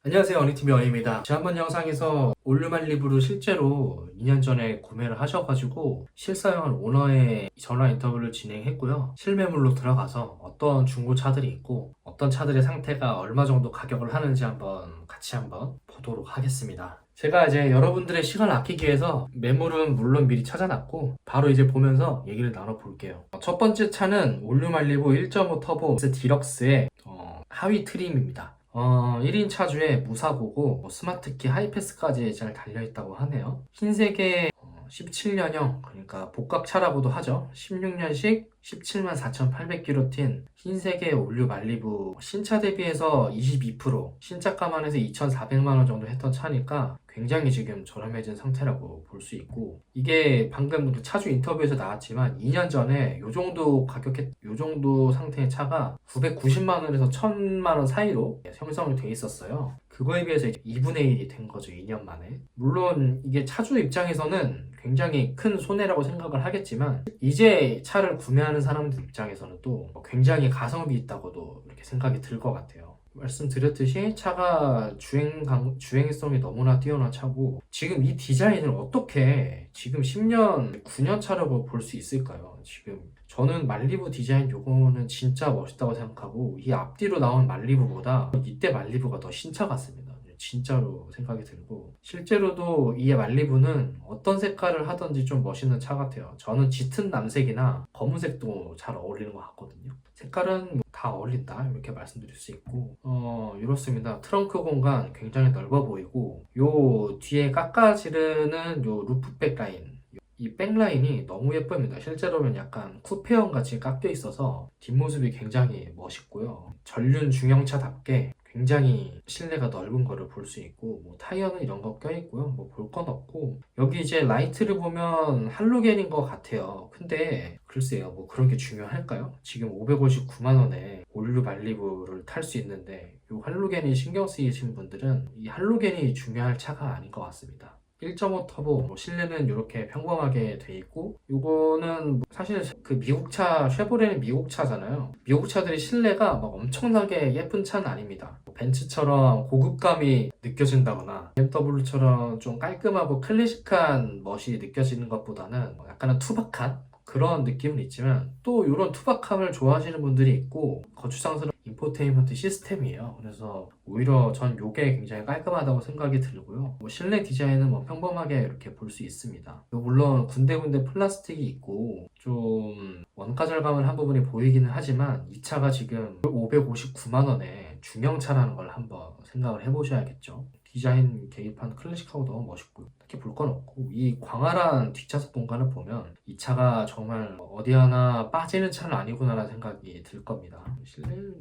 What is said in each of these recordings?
안녕하세요, 어니TV 어니입니다. 지난번 영상에서 올류말리부를 실제로 2년 전에 구매를 하셔가지고 실사용한 오너의 전화 인터뷰를 진행했고요. 실매물로 들어가서 어떤 중고차들이 있고 어떤 차들의 상태가 얼마 정도 가격을 하는지 같이 한번 보도록 하겠습니다. 제가 이제 여러분들의 시간을 아끼기 위해서 매물은 물론 미리 찾아놨고 바로 이제 보면서 얘기를 나눠볼게요. 첫 번째 차는 올류말리부 1.5 터보 디럭스의 하위 트림입니다. 1인 차주에 무사고고 스마트키 하이패스까지 잘 달려있다고 하네요. 흰색의 17년형, 그러니까 복각차라고도 하죠. 16년식 174,800km 튄 흰색의 올류 말리부, 신차 대비해서 22%, 신차 감안해서 2,400만원 정도 했던 차니까 굉장히 지금 저렴해진 상태라고 볼 수 있고, 이게 방금 차주 인터뷰에서 나왔지만 2년 전에 요 정도 상태의 차가 990만원에서 1,000만원 사이로 형성이 돼 있었어요. 그거에 비해서 이제 2분의 1이 된 거죠, 2년 만에. 물론 이게 차주 입장에서는 굉장히 큰 손해라고 생각을 하겠지만, 이제 차를 구매하는 사람들 입장에서는 또 굉장히 가성비 있다고도 이렇게 생각이 들 것 같아요. 말씀드렸듯이 차가 주행성이 너무나 뛰어난 차고, 지금 이 디자인을 어떻게 지금 10년, 9년 차라고 볼 수 있을까요? 지금 저는 말리부 디자인 요거는 진짜 멋있다고 생각하고, 이 앞뒤로 나온 말리부보다 이때 말리부가 더 신차 같습니다. 진짜로 생각이 들고, 실제로도 이 말리부는 어떤 색깔을 하든지 좀 멋있는 차 같아요. 저는 짙은 남색이나 검은색도 잘 어울리는 것 같거든요. 색깔은 다 어울린다 이렇게 말씀드릴 수 있고, 이렇습니다. 트렁크 공간 굉장히 넓어 보이고, 요 뒤에 깎아지르는 요 루프백 라인, 이 백라인이 너무 예쁩니다. 실제로는 약간 쿠페형 같이 깎여 있어서 뒷모습이 굉장히 멋있고요. 전륜 중형차답게 굉장히 실내가 넓은 거를 볼 수 있고, 타이어는 이런 거 껴있고요. 볼 건 없고, 여기 이제 라이트를 보면 할로겐인 것 같아요. 근데 글쎄요, 그런 게 중요할까요? 지금 559만원에 올류 말리부를 탈 수 있는데, 이 할로겐이 신경 쓰이신 분들은 이 할로겐이 중요할 차가 아닌 것 같습니다. 1.5 터보, 실내는 이렇게 평범하게 돼 있고, 이거는 사실 그 미국차, 쉐보레는 미국차잖아요. 미국 차들이 실내가 엄청나게 예쁜 차는 아닙니다. 벤츠처럼 고급감이 느껴진다거나 BMW처럼 좀 깔끔하고 클래식한 멋이 느껴지는 것보다는 약간은 투박한 그런 느낌은 있지만, 또 이런 투박함을 좋아하시는 분들이 있고, 거추장스러운 인포테인먼트 시스템이에요. 그래서 오히려 전 이게 굉장히 깔끔하다고 생각이 들고요. 실내 디자인은 평범하게 이렇게 볼 수 있습니다. 물론 군데군데 플라스틱이 있고 좀 원가 절감을 한 부분이 보이기는 하지만, 이 차가 지금 559만원에 중형차라는 걸 한번 생각을 해보셔야겠죠. 디자인 계기판 클래식하고 너무 멋있고요. 특히 볼 건 없고, 이 광활한 뒷좌석 공간을 보면 이 차가 정말 어디 하나 빠지는 차는 아니구나라는 생각이 들 겁니다. 실내는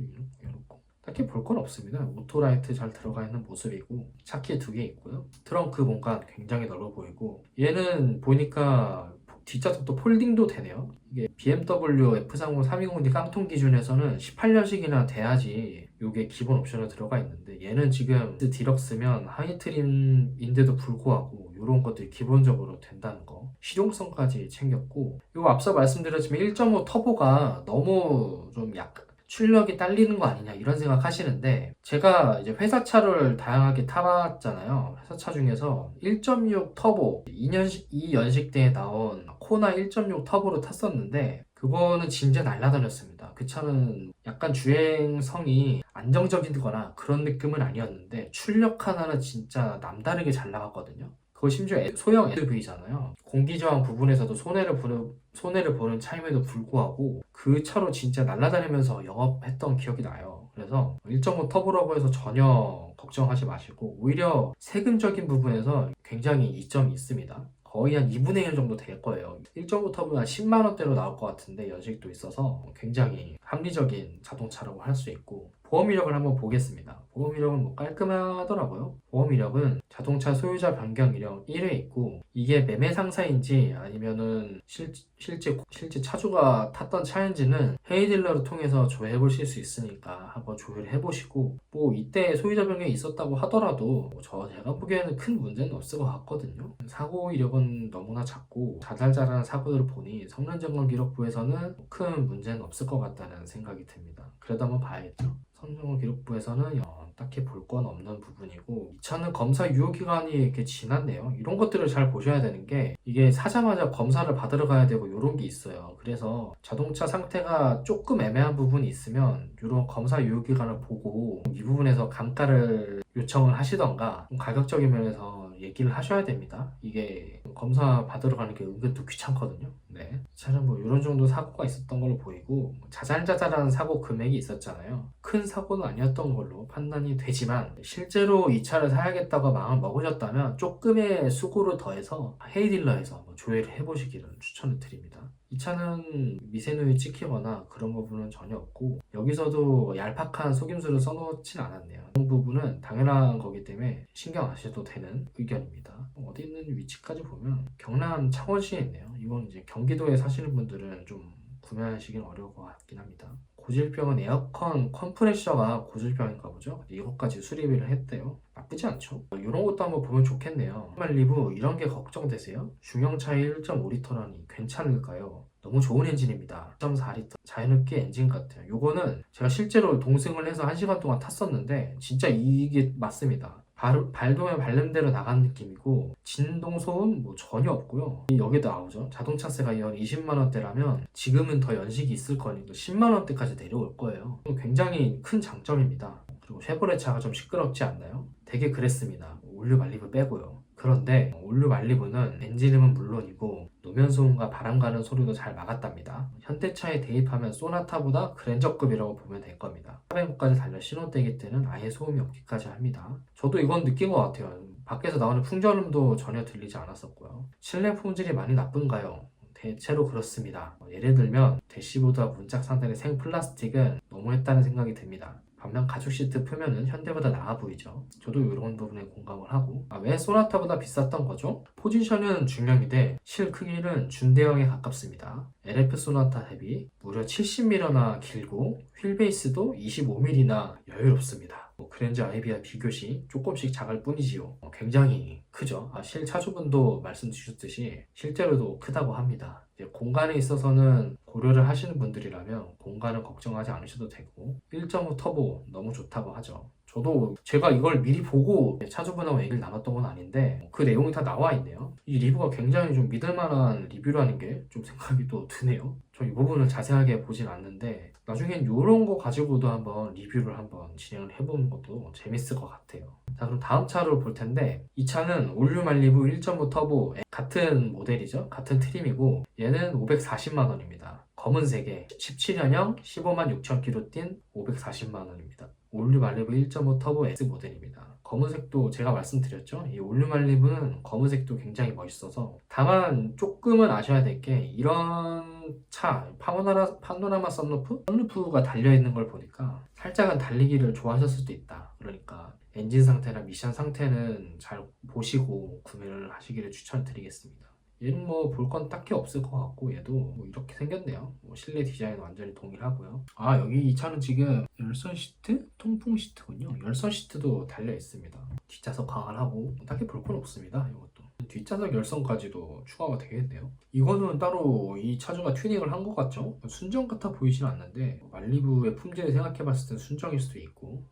이렇고 딱히 볼 건 없습니다. 오토라이트 잘 들어가 있는 모습이고, 차키 2개 있고요. 트렁크 공간 굉장히 넓어 보이고, 얘는 보니까 뒷좌석도 폴딩도 되네요. 이게 BMW F30 320D 깡통 기준에서는 18년식이나 돼야지 이게 기본 옵션으로 들어가 있는데, 얘는 지금 디럭스면 하이 트림인데도 불구하고 이런 것들이 기본적으로 된다는 거, 실용성까지 챙겼고, 이거 앞서 말씀드렸지만 1.5 터보가 너무 좀 약간 출력이 딸리는 거 아니냐 이런 생각 하시는데, 제가 이제 회사차를 다양하게 타봤잖아요. 회사차 중에서 1.6 터보 2연식 때에 나온 코나 1.6 터보로 탔었는데, 그거는 진짜 날라다녔습니다. 그 차는 약간 주행성이 안정적이거나 그런 느낌은 아니었는데, 출력 하나는 진짜 남다르게 잘 나갔거든요. 그거 심지어 소형 SUV잖아요. 공기저항 부분에서도 손해를 보는 차임에도 불구하고 그 차로 진짜 날아다니면서 영업했던 기억이 나요. 그래서 1.5 터보라고 해서 전혀 걱정하지 마시고, 오히려 세금적인 부분에서 굉장히 이점이 있습니다. 거의 한 2분의 1 정도 될 거예요. 1.5 터보는 한 10만원대로 나올 것 같은데, 연식도 있어서 굉장히 합리적인 자동차라고 할 수 있고, 보험 이력을 한번 보겠습니다. 보험 이력은 깔끔하더라고요. 보험 이력은 자동차 소유자 변경 이력 1회 있고, 이게 매매 상사인지 아니면은 실제 차주가 탔던 차인지는 헤이 딜러를 통해서 조회해 보실 수 있으니까 한번 조회를 해보시고, 이때 소유자 변경이 있었다고 하더라도 제가 보기에는 큰 문제는 없을 것 같거든요. 사고 이력은 너무나 작고 자잘자잘한 사고들을 보니 성능 점검 기록부에서는 큰 문제는 없을 것 같다는 생각이 듭니다. 그래도 한번 봐야겠죠. 성능을 기록부에서는 딱히 볼 건 없는 부분이고, 이 차는 검사 유효기간이 이렇게 지났네요. 이런 것들을 잘 보셔야 되는 게, 이게 사자마자 검사를 받으러 가야 되고 이런 게 있어요. 그래서 자동차 상태가 조금 애매한 부분이 있으면 이런 검사 유효기간을 보고 이 부분에서 감가를 요청을 하시던가 가격적인 면에서 얘기를 하셔야 됩니다. 이게 검사 받으러 가는 게 은근 또 귀찮거든요. 네. 차는 뭐 이런 정도 사고가 있었던 걸로 보이고, 자잘자잘한 사고 금액이 있었잖아요. 큰 사고는 아니었던 걸로 판단이 되지만, 실제로 이 차를 사야겠다고 마음을 먹으셨다면 조금의 수고를 더해서 헤이딜러에서 조회를 해보시기를 추천을 드립니다. 이 차는 미세누이 찍히거나 그런 부분은 전혀 없고, 여기서도 얄팍한 속임수를 써놓진 않았네요. 그런 부분은 당연한 거기 때문에 신경 안 하셔도 되는 의견입니다. 어디 있는 위치까지 보면 경남 창원시에 있네요. 이건 이제 경기도에 사시는 분들은 좀 구매하시긴 어려울 것 같긴 합니다. 고질병은 에어컨 컴프레셔가 고질병인가 보죠. 이것까지 수리비를 했대요. 나쁘지 않죠? 이런 것도 한번 보면 좋겠네요. 말리부 이런 게 걱정되세요? 중형차의 1.5리터라니 괜찮을까요? 너무 좋은 엔진입니다. 1.4리터 자연흡기 엔진 같아요. 요거는 제가 실제로 동승을 해서 1시간 동안 탔었는데 진짜 이게 맞습니다. 발동에 바른 대로 나가는 느낌이고, 진동 소음 뭐 전혀 없고요. 여기도 나오죠. 자동차세가 연 20만 원대라면 지금은 더 연식이 있을 거니까 10만 원대까지 내려올 거예요. 굉장히 큰 장점입니다. 그리고 쉐보레 차가 좀 시끄럽지 않나요? 되게 그랬습니다. 올류 말리부 빼고요. 그런데 올류 말리부는 엔진음은 물론이고 노면 소음과 바람 가는 소리도 잘 막았답니다. 현대차에 대입하면 소나타보다 그랜저급이라고 보면 될 겁니다. 400까지 달려 신호대기 때는 아예 소음이 없기까지 합니다. 저도 이건 느낀 것 같아요. 밖에서 나오는 풍절음도 전혀 들리지 않았었고요. 실내 품질이 많이 나쁜가요? 대체로 그렇습니다. 예를 들면 대시보드와 문짝 상단의 생 플라스틱은 너무했다는 생각이 듭니다. 반면 가죽 시트 표면은 현대보다 나아 보이죠. 저도 이런 부분에 공감을 하고, 왜 소나타보다 비쌌던 거죠? 포지션은 중형인데 실 크기는 준대형에 가깝습니다. LF 소나타 대비 무려 70mm나 길고 휠베이스도 25mm나 여유롭습니다. 그랜저 아이비와 비교시 조금씩 작을 뿐이지요. 굉장히 크죠. 실 차주분도 말씀 주셨듯이 실제로도 크다고 합니다. 이제 공간에 있어서는 고려를 하시는 분들이라면 공간은 걱정하지 않으셔도 되고, 1.5 터보 너무 좋다고 하죠. 저도 제가 이걸 미리 보고 차주분하고 얘기를 나눴던 건 아닌데 그 내용이 다 나와 있네요. 이 리뷰가 굉장히 좀 믿을만한 리뷰라는 게 좀 생각이 또 드네요. 저 이 부분을 자세하게 보진 않는데 나중엔 이런 거 가지고도 한번 리뷰를 한번 진행을 해보는 것도 재밌을 것 같아요. 자, 그럼 다음 차로 볼 텐데, 이 차는 올류 말리부 1.5 터보 같은 모델이죠. 같은 트림이고 얘는 540만 원입니다. 검은색에 17년형 15만 6천 킬로 뛴 540만 원입니다. 올류 말리부 1.5 터보 S 모델입니다. 검은색도 제가 말씀드렸죠. 이 올류 말리부는 검은색도 굉장히 멋있어서, 다만 조금은 아셔야 될 게, 이런 차 파노라마 썬루프가 달려있는 걸 보니까 살짝은 달리기를 좋아하셨을 수도 있다. 그러니까 엔진 상태나 미션 상태는 잘 보시고 구매를 하시기를 추천드리겠습니다. 얘는 뭐 볼 건 딱히 없을 것 같고, 얘도 뭐 이렇게 생겼네요. 실내 디자인 완전히 동일하고요. 여기 이 차는 지금 열선 시트? 통풍 시트군요. 열선 시트도 달려 있습니다. 뒷좌석 강화하고 딱히 볼 건 없습니다. 이것도 뒷좌석 열선까지도 추가가 되겠네요. 이거는 따로 이 차주가 튜닝을 한 것 같죠? 순정 같아 보이진 않는데 말리부의 품질을 생각해봤을 땐 순정일 수도 있고,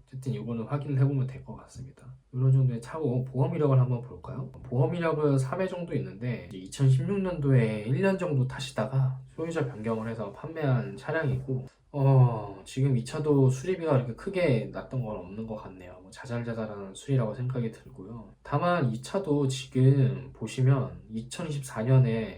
어쨌든 이거는 확인을 해보면 될 것 같습니다. 이런 정도의 차고, 보험 이력을 한번 볼까요? 보험 이력은 3회 정도 있는데 2016년도에 1년 정도 타시다가 소유자 변경을 해서 판매한 차량이고, 지금 이 차도 수리비가 그렇게 크게 났던 건 없는 것 같네요. 자잘자잘한 수리라고 생각이 들고요. 다만 이 차도 지금 보시면 2024년에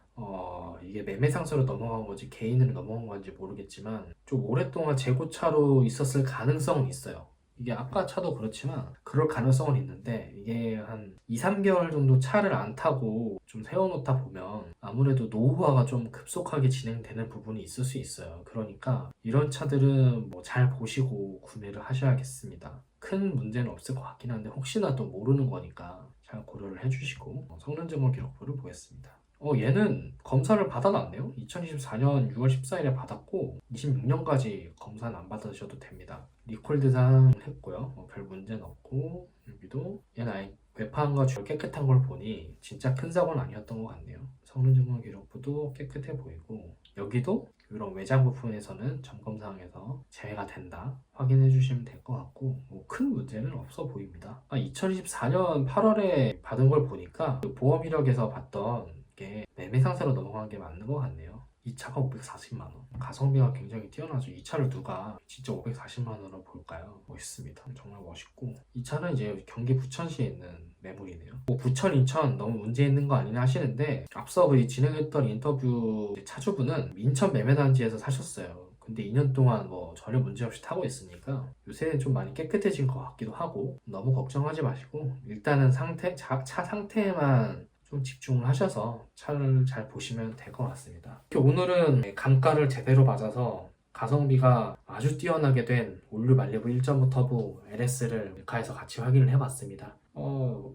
이게 매매 상서로 넘어간 건지 개인으로 넘어간 건지 모르겠지만 좀 오랫동안 재고차로 있었을 가능성은 있어요. 이게 아까 차도 그렇지만 그럴 가능성은 있는데, 이게 한 2, 3개월 정도 차를 안 타고 좀 세워놓다 보면 아무래도 노후화가 좀 급속하게 진행되는 부분이 있을 수 있어요. 그러니까 이런 차들은 잘 보시고 구매를 하셔야겠습니다. 큰 문제는 없을 것 같긴 한데 혹시나 또 모르는 거니까 잘 고려를 해주시고, 성능점검 기록부를 보겠습니다. 얘는 검사를 받아놨네요. 2024년 6월 14일에 받았고 26년까지 검사는 안 받으셔도 됩니다. 리콜 대상 했고요. 별 문제는 없고, 여기도 얘는 아예 외판과 주로 깨끗한 걸 보니 진짜 큰 사고는 아니었던 것 같네요. 성능 점검 기록부도 깨끗해 보이고, 여기도 이런 외장 부품에서는 점검사항에서 제외가 된다 확인해 주시면 될 것 같고 뭐 큰 문제는 없어 보입니다. 2024년 8월에 받은 걸 보니까 그 보험 이력에서 봤던 게 매매 상태로 넘어간 게 맞는 것 같네요. 이 차가 540만 원. 가성비가 굉장히 뛰어나죠. 이 차를 누가 진짜 540만 원으로 볼까요? 멋있습니다. 정말 멋있고 이 차는 이제 경기 부천시에 있는 매물이네요. 뭐 부천, 인천 너무 문제 있는 거 아니냐 하시는데 앞서 그 진행했던 인터뷰 차주분은 인천 매매단지에서 사셨어요. 근데 2년 동안 뭐 전혀 문제 없이 타고 있으니까 요새는 좀 많이 깨끗해진 것 같기도 하고 너무 걱정하지 마시고 일단은 차 상태에만 좀 집중을 하셔서 차를 잘 보시면 될 것 같습니다. 오늘은 감가를 제대로 맞아서 가성비가 아주 뛰어나게 된 올류 말리부 1.5 터보 LS를 멜카에서 같이 확인을 해봤습니다.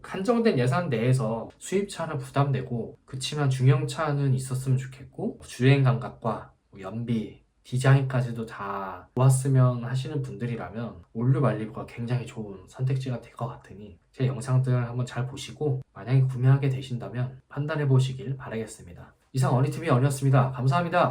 한정된 예산 내에서 수입차는 부담되고 그치만 중형차는 있었으면 좋겠고 주행 감각과 연비 디자인까지도 다 좋았으면 하시는 분들이라면 올류 말리부가 굉장히 좋은 선택지가 될 것 같으니 제 영상들 한번 잘 보시고 만약에 구매하게 되신다면 판단해 보시길 바라겠습니다. 이상 어니TV 언이었습니다. 감사합니다.